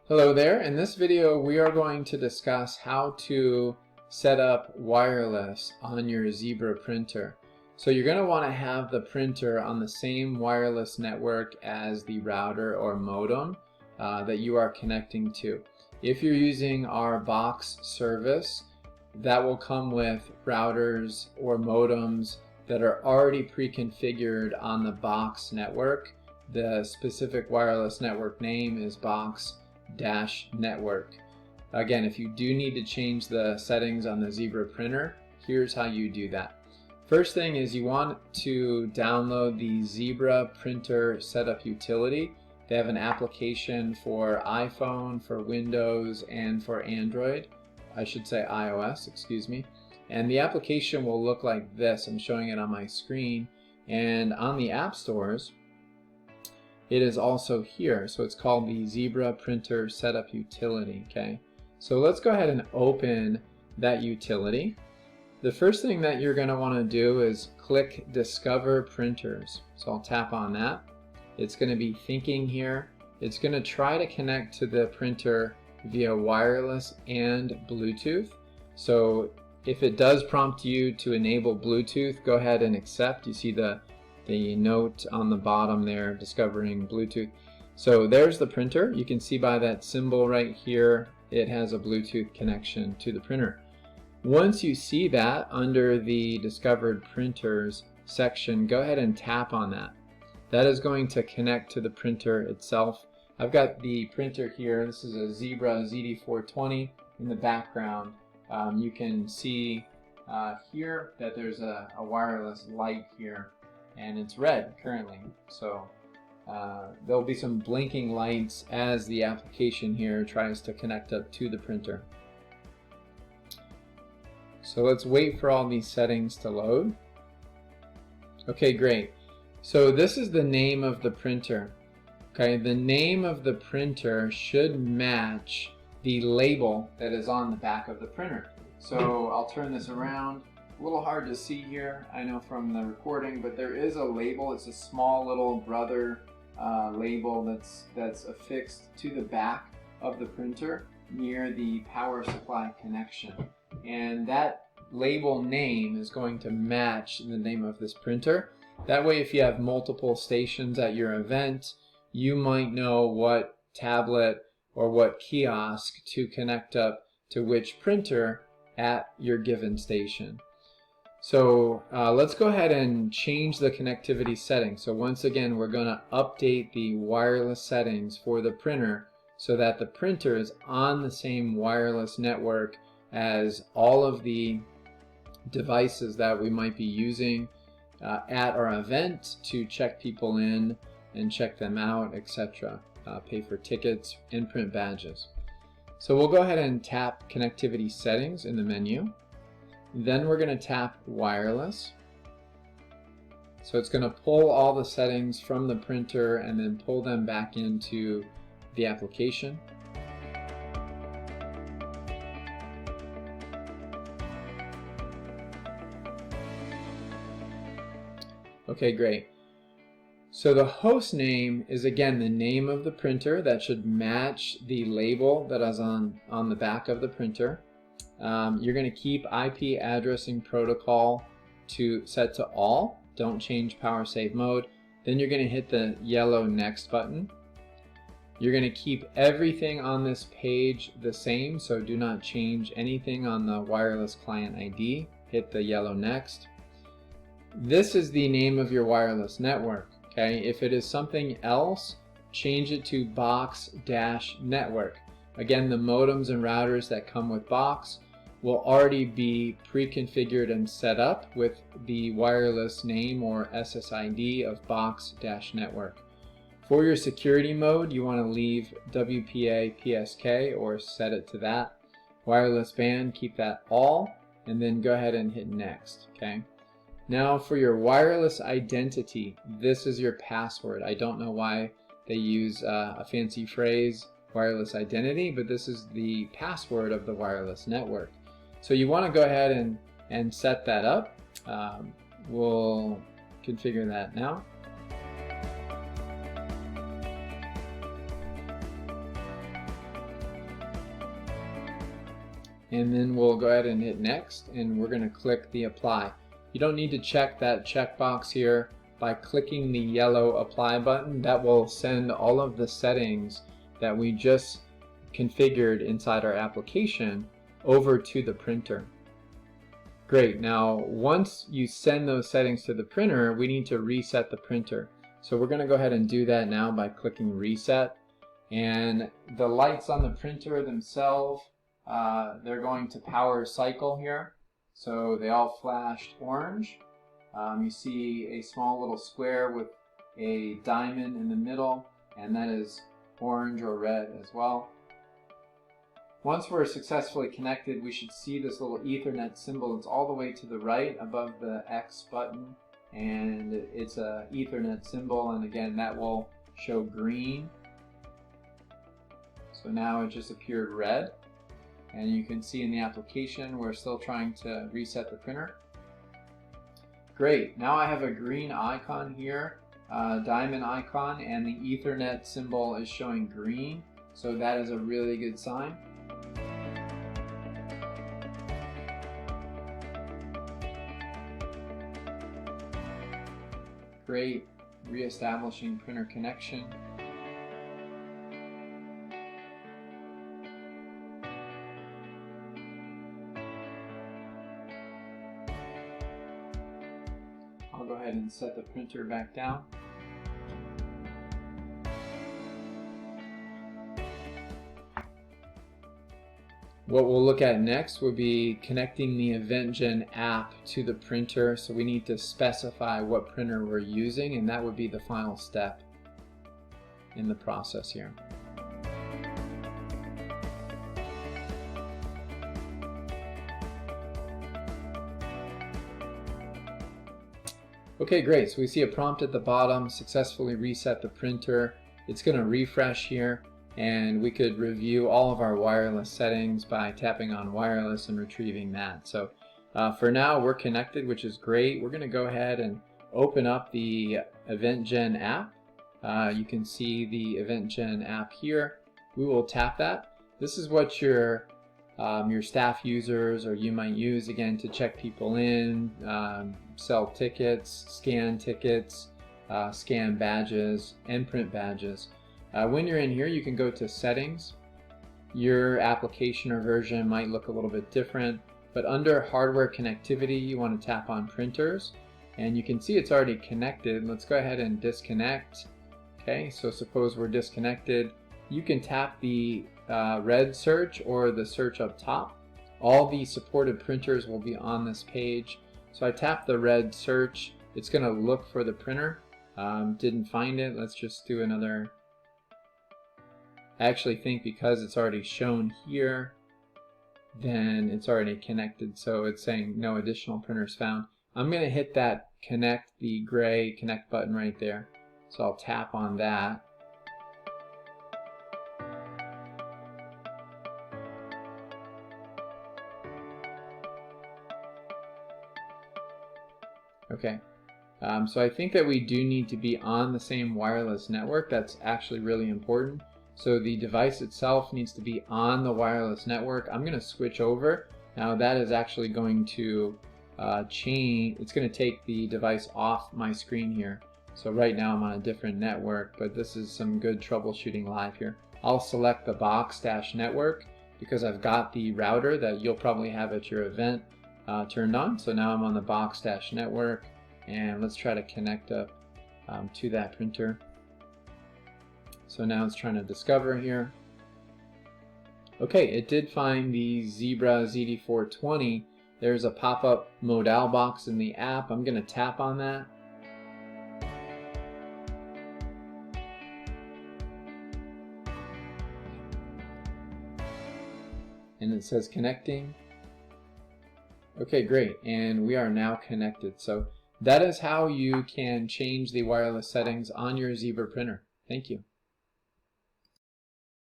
Hello there. In this video we are going to discuss how to set up wireless on your Zebra printer. So you're going to want to have the printer on the same wireless network as the router or modem that you are connecting to. If you're using our box service, that will come with routers or modems that are already pre-configured on the box network. The specific wireless network name is box-network. Again, if you do need to change the settings on the Zebra printer, here's how you do that. First thing is you want to download the Zebra printer setup utility. They have an application for iPhone, for Windows, and for Android. I should say iOS, excuse me. And the application will look like this. I'm showing it on my screen. And on the app stores, it is also here. So it's called the Zebra Printer Setup Utility. Okay. So let's go ahead and open that utility. The first thing that you're going to want to do is click Discover Printers. So I'll tap on that. It's going to be thinking here. It's going to try to connect to the printer via wireless and Bluetooth. So if it does prompt you to enable Bluetooth, go ahead and accept. You see the note on the bottom there, discovering Bluetooth. So there's the printer. You can see by that symbol right here, it has a Bluetooth connection to the printer. Once you see that under the Discovered Printers section, go ahead and tap on that. That is going to connect to the printer itself. I've got the printer here. This is a Zebra ZD420 in the background. You can see here that there's a wireless light here, and it's red currently. So there'll be some blinking lights as the application here tries to connect up to the printer. So let's wait for all these settings to load. Okay, great. So this is the name of the printer. Okay, the name of the printer should match the label that is on the back of the printer. So I'll turn this around. A little hard to see here, I know from the recording, but there is a label. It's a small little brother label that's affixed to the back of the printer near the power supply connection. And that label name is going to match the name of this printer. That way, if you have multiple stations at your event, you might know what tablet or what kiosk to connect up to which printer at your given station. So let's go ahead and change the connectivity settings. So once again, we're going to update the wireless settings for the printer so that the printer is on the same wireless network as all of the devices that we might be using at our event to check people in and check them out, etc. Pay for tickets and print badges. So we'll go ahead and tap Connectivity Settings in the menu. Then we're going to tap Wireless. So it's going to pull all the settings from the printer and then pull them back into the application. Okay, great. So the host name is again the name of the printer. That should match the label that is on the back of the printer. You're going to keep IP addressing protocol set to all. Don't change power save mode. Then you're going to hit the yellow next button. You're going to keep everything on this page the same, so do not change anything on the wireless client ID. Hit the yellow next. This is the name of your wireless network. Okay, if it is something else, change it to box-network. Again, the modems and routers that come with box will already be pre-configured and set up with the wireless name or SSID of box-network. For your security mode, you want to leave WPA PSK or set it to that. Wireless band, keep that all, and then go ahead and hit next. Okay. Now for your wireless identity, this is your password. I don't know why they use a fancy phrase, wireless identity, but this is the password of the wireless network. So you want to go ahead and set that up. We'll configure that now. and then we'll go ahead and hit next, and we're going to click the apply. You don't need to check that checkbox here. By clicking the yellow apply button, that will send all of the settings that we just configured inside our application over to the printer. Great. Now once you send those settings to the printer, we need to reset the printer. So we're going to go ahead and do that now by clicking reset. And the lights on the printer themselves, they're going to power cycle here. So they all flashed orange. You see a small little square with a diamond in the middle, and that is orange or red as well. Once we're successfully connected, we should see this little Ethernet symbol. It's all the way to the right above the X button, and it's a Ethernet symbol, and again that will show green. So now it just appeared red, and you can see in the application we're still trying to reset the printer. Great, now I have a green icon here, diamond icon, and the Ethernet symbol is showing green, so that is a really good sign. Great, reestablishing printer connection. I'll go ahead and set the printer back down. What we'll look at next will be connecting the EventGen app to the printer. So we need to specify what printer we're using, and that would be the final step in the process here. Okay, great. So we see a prompt at the bottom, successfully reset the printer. It's going to refresh here, and we could review all of our wireless settings by tapping on wireless and retrieving that. So for now, we're connected, which is great. We're going to go ahead and open up the EventGen app. You can see the EventGen app here. We will tap that. This is what your staff users or you might use, again, to check people in, sell tickets, scan badges, and print badges. When you're in here, you can go to settings. Your application or version might look a little bit different, but under hardware connectivity, you want to tap on printers, and you can see it's already connected. Let's go ahead and disconnect. Okay, so suppose we're disconnected. You can tap the red search or the search up top. All the supported printers will be on this page. So I tap the red search. It's going to look for the printer. Didn't find it. Let's just do another. I actually think because it's already shown here, then it's already connected. So it's saying no additional printers found. I'm going to hit that connect, the gray connect button right there. So I'll tap on that. Okay, so I think that we do need to be on the same wireless network. That's actually really important. So the device itself needs to be on the wireless network. I'm going to switch over. Now that is actually going to change. It's going to take the device off my screen here. So right now I'm on a different network, but this is some good troubleshooting live here. I'll select the box-network because I've got the router that you'll probably have at your event turned on. So now I'm on the box-network, and let's try to connect up to that printer. So now it's trying to discover here. Okay, it did find the Zebra ZD420. There's a pop-up modal box in the app. I'm going to tap on that. And it says connecting. Okay, great, and we are now connected. So that is how you can change the wireless settings on your Zebra printer. Thank you.